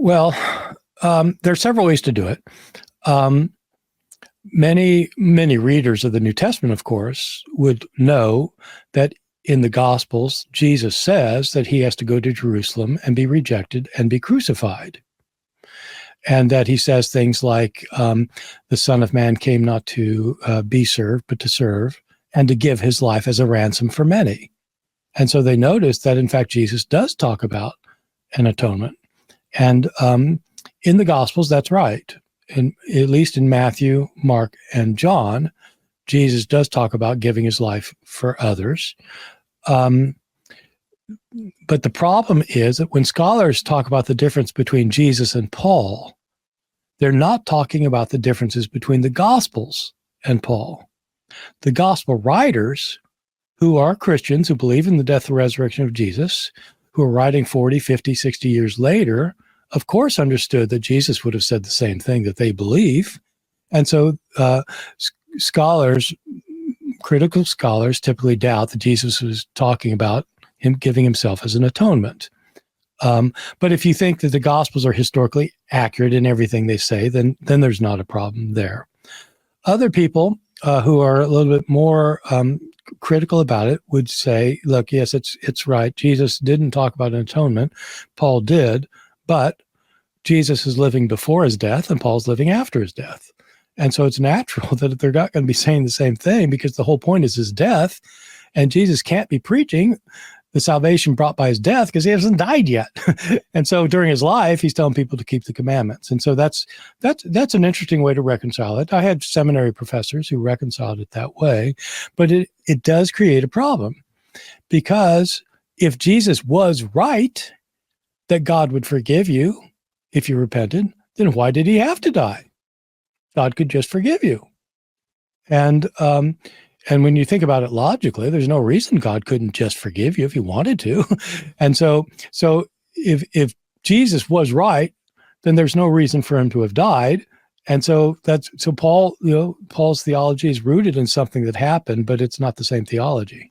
Well, there are several ways to do it. Many readers of the New Testament, of course, would know that in the Gospels, Jesus says that he has to go to Jerusalem and be rejected and be crucified. And that he says things like, the Son of Man came not to be served, but to serve, and to give his life as a ransom for many. And so they notice that, in fact, Jesus does talk about an atonement. And in the Gospels, that's right. At least in Matthew, Mark, and John, Jesus does talk about giving his life for others. But the problem is that when scholars talk about the difference between Jesus and Paul, they're not talking about the differences between the Gospels and Paul. The Gospel writers, who are Christians who believe in the death and resurrection of Jesus, who are writing 40, 50, 60 years later, of course understood that Jesus would have said the same thing that they believe. And so critical scholars typically doubt that Jesus was talking about him giving himself as an atonement. But if you think that the Gospels are historically accurate in everything they say, then there's not a problem there. Other people who are a little bit more critical about it would say, look, yes, it's right. Jesus didn't talk about an atonement. Paul did, but Jesus is living before his death and Paul's living after his death. And so it's natural that they're not going to be saying the same thing, because the whole point is his death, and Jesus can't be preaching the salvation brought by his death because he hasn't died yet. And so during his life, he's telling people to keep the commandments. And so that's an interesting way to reconcile it. I had seminary professors who reconciled it that way, but it does create a problem, because if Jesus was right that God would forgive you if you repented, then why did he have to die? God could just forgive you. And when you think about it logically, there's no reason God couldn't just forgive you if he wanted to. And so if Jesus was right, then there's no reason for him to have died. And so Paul's theology is rooted in something that happened, but it's not the same theology.